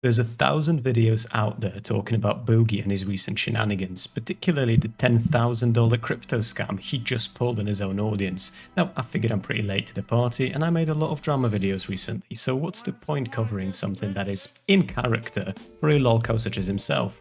There's 1,000 videos out there talking about Boogie and his recent shenanigans, particularly the $10,000 crypto scam he just pulled on his own audience. Now, I figured I'm pretty late to the party and I made a lot of drama videos recently, so what's the point covering something that is in character for a lolco such as himself?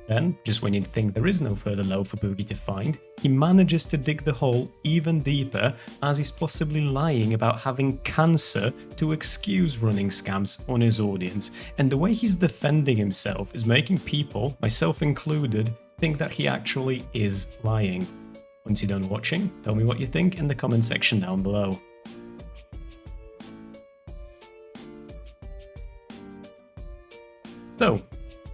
Then, just when you'd think there is no further low for Boogie to find, he manages to dig the hole even deeper as he's possibly lying about having cancer to excuse running scams on his audience. And the way he's defending himself is making people, myself included, think that he actually is lying. Once you're done watching, tell me what you think in the comment section down below. So,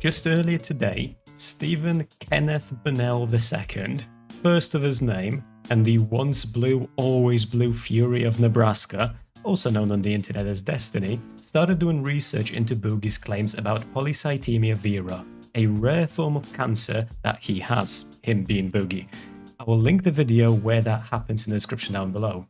just earlier today, Stephen Kenneth Burnell II, first of his name, and the once blue, always blue Fury of Nebraska, also known on the internet as Destiny, started doing research into Boogie's claims about polycythemia vera, a rare form of cancer that he has, him being Boogie. I will link the video where that happens in the description down below.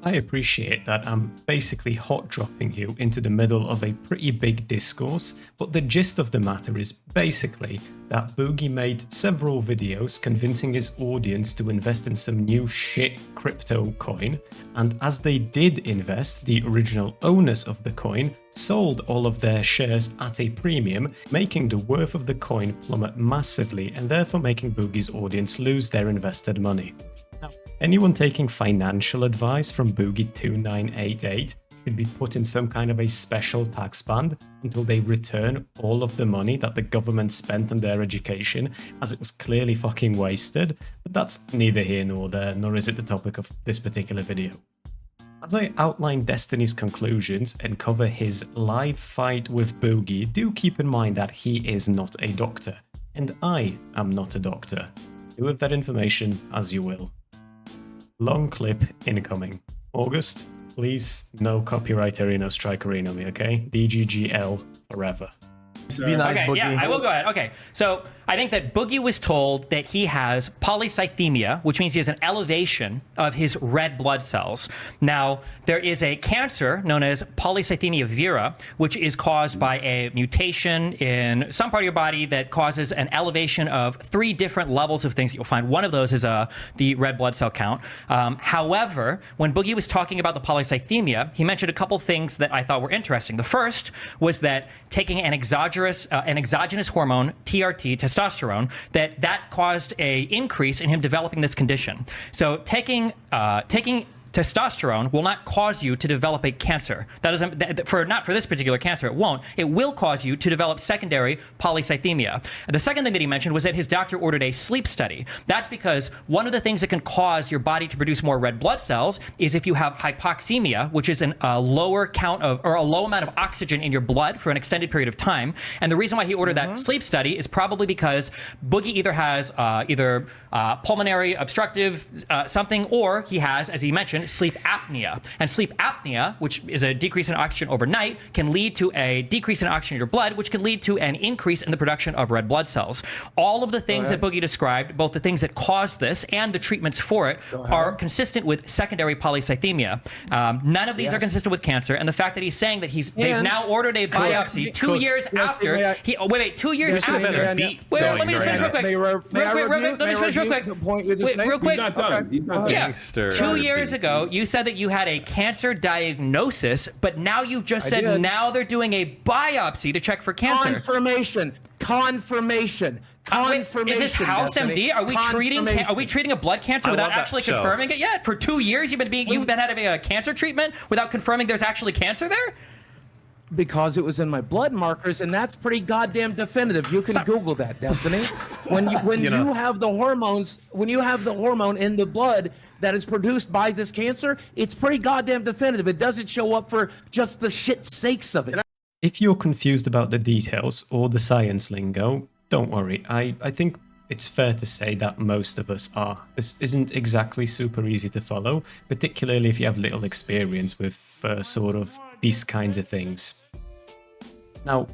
I appreciate that I'm basically hot dropping you into the middle of a pretty big discourse, but the gist of the matter is basically that Boogie made several videos convincing his audience to invest in some new shit crypto coin, and as they did invest, the original owners of the coin sold all of their shares at a premium, making the worth of the coin plummet massively and therefore making Boogie's audience lose their invested money. Now, anyone taking financial advice from Boogie2988 should be put in some kind of a special tax band until they return all of the money that the government spent on their education, as it was clearly fucking wasted, but that's neither here nor there, nor is it the topic of this particular video. As I outline Destiny's conclusions and cover his live fight with Boogie, do keep in mind that he is not a doctor, and I am not a doctor. Do with that information as you will. Long clip incoming. August, please, no copyright no strike arena me, okay? DGGL forever. Be nice, okay, Boogie. yeah, I will go ahead. Okay, so I think that Boogie was told that he has polycythemia, which means he has an elevation of his red blood cells. Now, there is a cancer known as polycythemia vera, which is caused by a mutation in some part of your body that causes an elevation of 3 different levels of things that you'll find. One of those is the red blood cell count. However, when Boogie was talking about the polycythemia, he mentioned a couple things that I thought were interesting. The first was that taking an exogenous hormone, TRT, testosterone, that caused a increase in him developing this condition. So taking testosterone will not cause you to develop a cancer. That doesn't, not for this particular cancer, it won't. It will cause you to develop secondary polycythemia. The second thing that he mentioned was that his doctor ordered a sleep study. That's because one of the things that can cause your body to produce more red blood cells is if you have hypoxemia, which is a lower count of, or a low amount of oxygen in your blood for an extended period of time. And the reason why he ordered that sleep study is probably because Boogie either has pulmonary obstructive something, or he has, as he mentioned, sleep apnea. And sleep apnea, which is a decrease in oxygen overnight, can lead to a decrease in oxygen in your blood, which can lead to an increase in the production of red blood cells. All of the things that Boogie described, both the things that cause this and the treatments for it, are consistent with secondary polycythemia. None of these are consistent with cancer, and the fact that he's saying that they've now ordered a biopsy 2 years after. 2 years after. Let me just finish real quick. Let me finish real quick. Real quick. He's not done. He's not done. Yeah. 2 years ago, you said that you had a cancer diagnosis, but now you've just said now they're doing a biopsy to check for cancer. Confirmation. Is this House MD? Are we treating a blood cancer without actually confirming it yet? For 2 years you've been having a cancer treatment without confirming there's actually cancer there? Because it was in my blood markers, and that's pretty goddamn definitive. You can Google that, Destiny. When you have the hormones, when you have the hormone in the blood that is produced by this cancer, it's pretty goddamn definitive. It doesn't show up for just the shit's sakes of it. If you're confused about the details or the science lingo, don't worry. I think it's fair to say that most of us are. This isn't exactly super easy to follow, particularly if you have little experience with sort of these kinds of things. Now,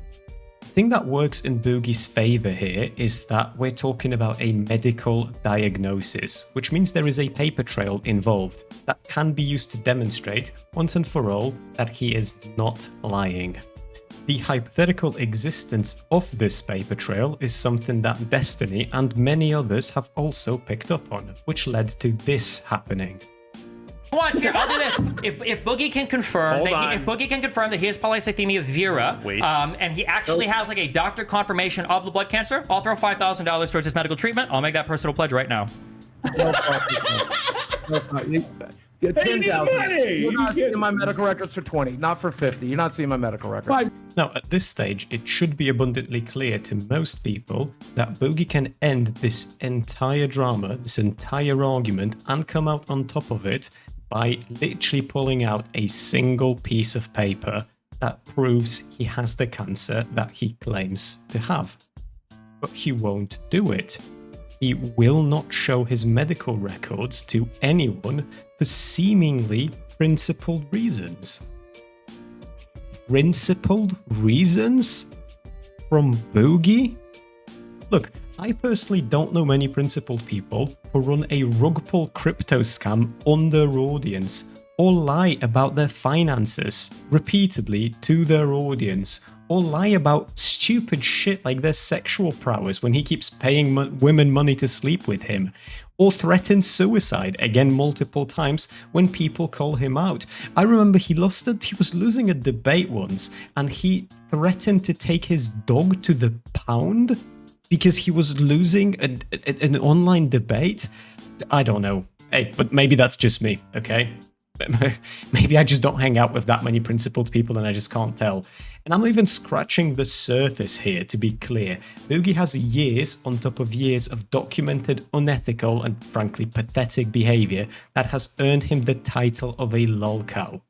the thing that works in Boogie's favor here is that we're talking about a medical diagnosis, which means there is a paper trail involved that can be used to demonstrate once and for all that he is not lying. The hypothetical existence of this paper trail is something that Destiny and many others have also picked up on, which led to this happening. Once here, I'll do this. If Boogie can confirm Hold that on. if Boogie can confirm that he has polycythemia vera, Wait. and he actually has like a doctor confirmation of the blood cancer, I'll throw $5,000 towards his medical treatment. I'll make that personal pledge right now. Get Hey, you need 10,000. money. You're not You seeing my medical records for 20, not for 50. You're not seeing my medical records. Fine. Now, at this stage, it should be abundantly clear to most people that Boogie can end this entire drama, this entire argument, and come out on top of it by literally pulling out a single piece of paper that proves he has the cancer that he claims to have. But he won't do it. He will not show his medical records to anyone for seemingly principled reasons. Principled reasons? From Boogie? Look, I personally don't know many principled people who run a rug pull crypto scam on their audience or lie about their finances repeatedly to their audience, or lie about stupid shit like their sexual prowess when he keeps paying women money to sleep with him, or threaten suicide again multiple times when people call him out. I remember he was losing a debate once, and he threatened to take his dog to the pound because he was losing an online debate. I don't know. Hey, but maybe that's just me, okay? Maybe I just don't hang out with that many principled people and I just can't tell. And I'm not even scratching the surface here, to be clear. Boogie has years on top of years of documented unethical and frankly pathetic behavior that has earned him the title of a lolcow.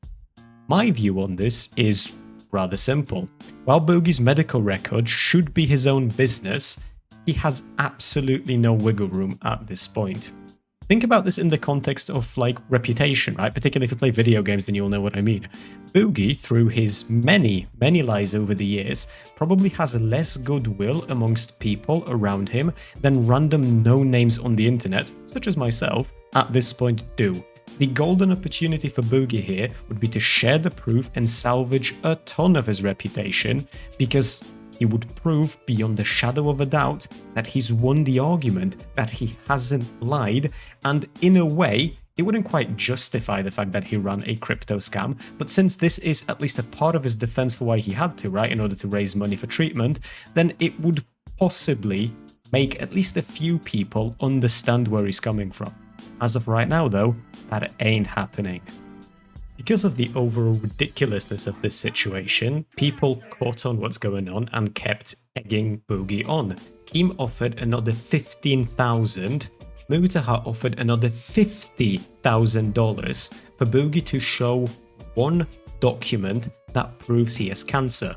My view on this is rather simple. While Boogie's medical record should be his own business, he has absolutely no wiggle room at this point. Think about this in the context of like reputation, right? Particularly if you play video games, then you'll know what I mean. Boogie, through his many lies over the years, probably has less goodwill amongst people around him than random no-names on the internet, such as myself, at this point do. The golden opportunity for Boogie here would be to share the proof and salvage a ton of his reputation, because he would prove beyond a shadow of a doubt that he's won the argument, that he hasn't lied, and in a way, it wouldn't quite justify the fact that he ran a crypto scam, but since this is at least a part of his defense for why he had to, right, in order to raise money for treatment, then it would possibly make at least a few people understand where he's coming from. As of right now, though, that ain't happening. Because of the overall ridiculousness of this situation, people caught on what's going on and kept egging Boogie on. Keem offered another $15,000, Mutaha offered another $50,000 for Boogie to show one document that proves he has cancer.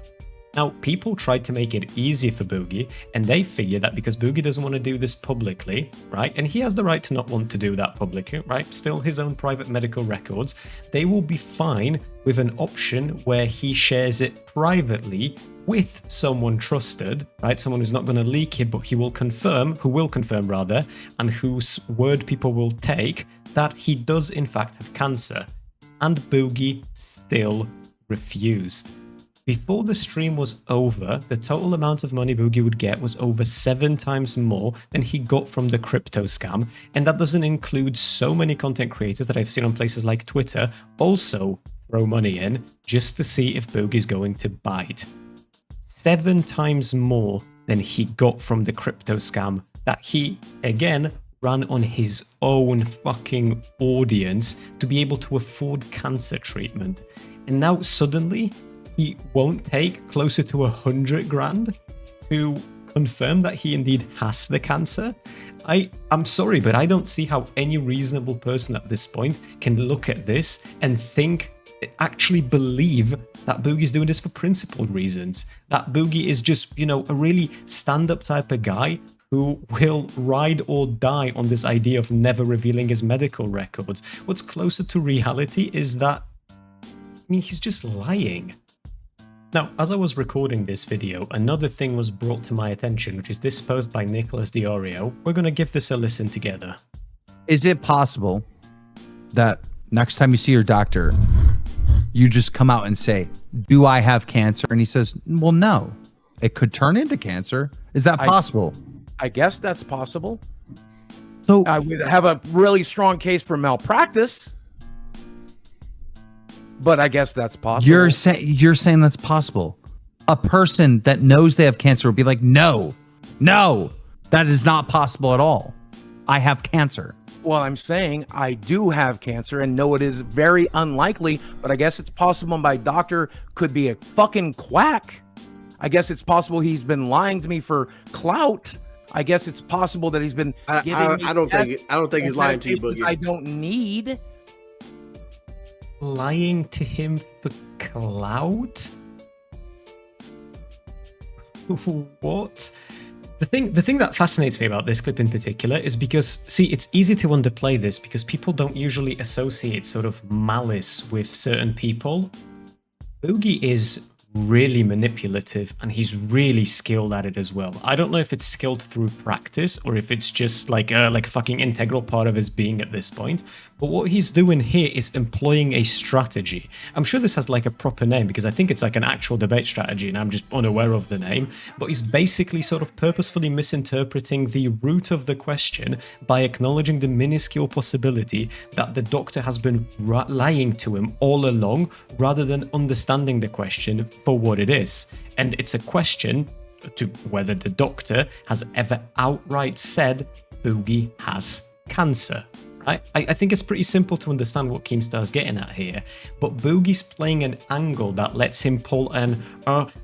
Now, people tried to make it easier for Boogie, and they figure that because Boogie doesn't want to do this publicly, right, and he has the right to not want to do that publicly, right, still his own private medical records, they will be fine with an option where he shares it privately with someone trusted, right, someone who's not going to leak it, but who will confirm, and whose word people will take that he does in fact have cancer. And Boogie still refused. Before the stream was over, the total amount of money Boogie would get was over 7 times more than he got from the crypto scam, and that doesn't include so many content creators that I've seen on places like Twitter also throw money in just to see if Boogie's going to bite. 7 times more than he got from the crypto scam that he, again, ran on his own fucking audience to be able to afford cancer treatment. And now suddenly, he won't take closer to 100 grand to confirm that he indeed has the cancer. I'm sorry, but I don't see how any reasonable person at this point can look at this and actually believe that Boogie's doing this for principled reasons. That Boogie is just, a really stand-up type of guy who will ride or die on this idea of never revealing his medical records. What's closer to reality is that, he's just lying. Now, as I was recording this video, another thing was brought to my attention, which is this post by Nicholas Diorio. We're going to give this a listen together. Is it possible that next time you see your doctor, you just come out and say, do I have cancer? And he says, well, no, it could turn into cancer. Is that possible? I guess that's possible. So I would have a really strong case for malpractice, but I guess that's possible. you're saying that's possible. A person that knows they have cancer would be like, no, that is not possible at all. I have cancer. Well, I'm saying I do have cancer and know it is very unlikely, but I guess it's possible my doctor could be a fucking quack. I guess it's possible he's been lying to me for clout. I guess it's possible that he's been giving me I don't think he's lying to you, Boogie. I don't need. Lying to him for clout? What? The thing that fascinates me about this clip in particular is because, see, it's easy to underplay this because people don't usually associate sort of malice with certain people. Boogie is really manipulative and he's really skilled at it as well. I don't know if it's skilled through practice or if it's just like a fucking integral part of his being at this point. But what he's doing here is employing a strategy. I'm sure this has like a proper name because I think it's like an actual debate strategy and I'm just unaware of the name. But he's basically sort of purposefully misinterpreting the root of the question by acknowledging the minuscule possibility that the doctor has been lying to him all along rather than understanding the question for what it is. And it's a question to whether the doctor has ever outright said Boogie has cancer. I think it's pretty simple to understand what Keemstar's getting at here, but Boogie's playing an angle that lets him pull an,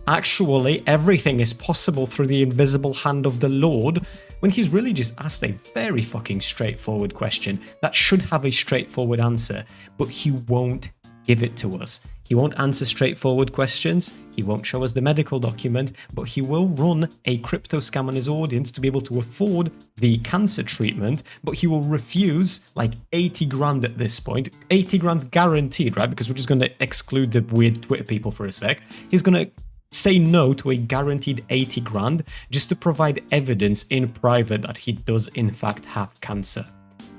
actually everything is possible through the invisible hand of the Lord, when he's really just asked a very fucking straightforward question that should have a straightforward answer, but he won't give it to us. He won't answer straightforward questions, he won't show us the medical document, but he will run a crypto scam on his audience to be able to afford the cancer treatment, but he will refuse like 80 grand at this point, 80 grand guaranteed, right? Because we're just going to exclude the weird Twitter people for a sec. He's going to say no to a guaranteed 80 grand just to provide evidence in private that he does in fact have cancer.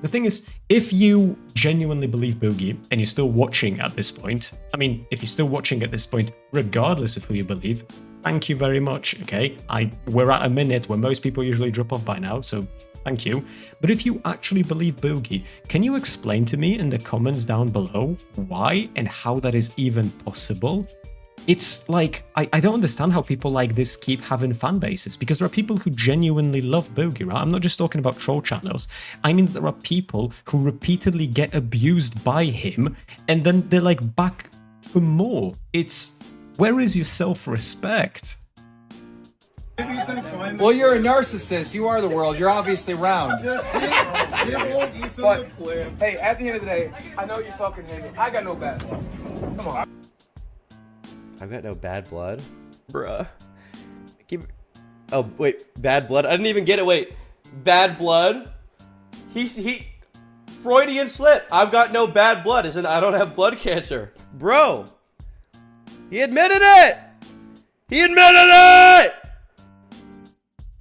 The thing is, if you genuinely believe Boogie and you're still watching at this point, I mean, if you're still watching at this point, regardless of who you believe, thank you very much, okay? We're at a minute where most people usually drop off by now, so thank you. But if you actually believe Boogie, can you explain to me in the comments down below why and how that is even possible? It's like, I don't understand how people like this keep having fan bases, because there are people who genuinely love Boogie, right? I'm not just talking about troll channels. I mean, there are people who repeatedly get abused by him, and then they're like back for more. It's, where is your self-respect? Well, you're a narcissist. You are the world. You're obviously round. But, hey, at the end of the day, I know you fucking hate me. I got no bad blood. Come on. I've got no bad blood. Bruh. Oh, wait. Bad blood? I didn't even get it. Wait. Bad blood? He... Freudian slip. I've got no bad blood. As in, I don't have blood cancer. Bro. He admitted it! He admitted it!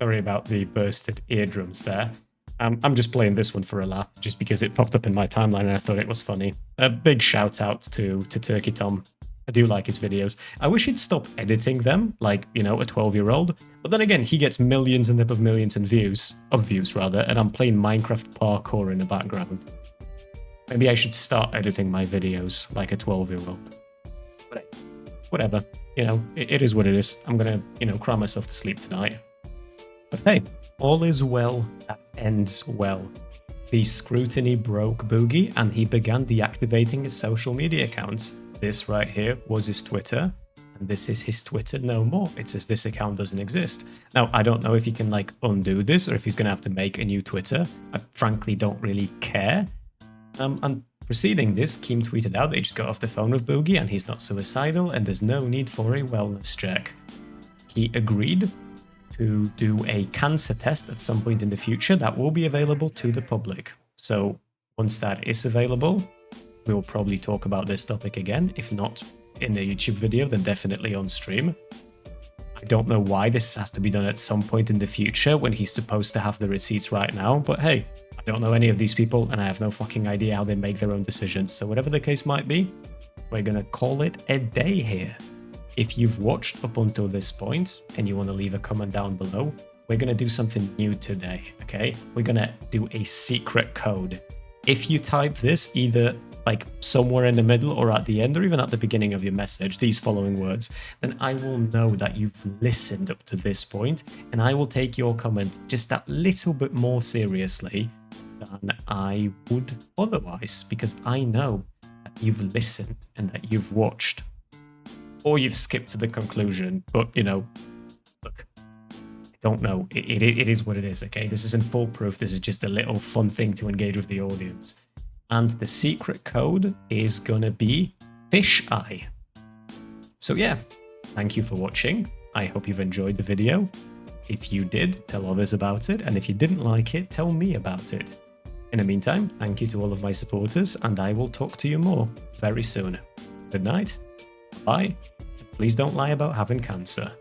Sorry about the bursted eardrums there. I'm just playing this one for a laugh, just because it popped up in my timeline and I thought it was funny. A big shout out to Turkey Tom. I do like his videos. I wish he'd stop editing them, like, you know, a 12-year-old. But then again, he gets millions and of millions and views, and I'm playing Minecraft parkour in the background. Maybe I should start editing my videos like a 12-year-old. But whatever, you know, it is what it is. I'm gonna, you know, cry myself to sleep tonight. But hey, all is well that ends well. The scrutiny broke Boogie, and he began deactivating his social media accounts. This right here was his Twitter, and this is his Twitter no more. It says this account doesn't exist. Now, I don't know if he can like undo this or if he's going to have to make a new Twitter. I frankly don't really care. And preceding this, Keem tweeted out that he just got off the phone with Boogie and he's not suicidal and there's no need for a wellness check. He agreed to do a cancer test at some point in the future that will be available to the public. So once that is available, we will probably talk about this topic again. If not in a YouTube video, then definitely on stream. I don't know why this has to be done at some point in the future when he's supposed to have the receipts right now, but hey, I don't know any of these people and I have no fucking idea how they make their own decisions. So whatever the case might be, we're going to call it a day here. If you've watched up until this point and you want to leave a comment down below, we're going to do something new today, okay? We're going to do a secret code. If you type this either like somewhere in the middle or at the end or even at the beginning of your message, these following words, then I will know that you've listened up to this point, and I will take your comment just that little bit more seriously than I would otherwise, because I know that you've listened and that you've watched. Or you've skipped to the conclusion, but you know, look, I don't know. It is what it is, okay? This isn't foolproof. This is just a little fun thing to engage with the audience. And the secret code is gonna be fish eye. So yeah, thank you for watching. I hope you've enjoyed the video. If you did, tell others about it. And if you didn't like it, tell me about it. In the meantime, thank you to all of my supporters, and I will talk to you more very soon. Good night. Bye. Please don't lie about having cancer.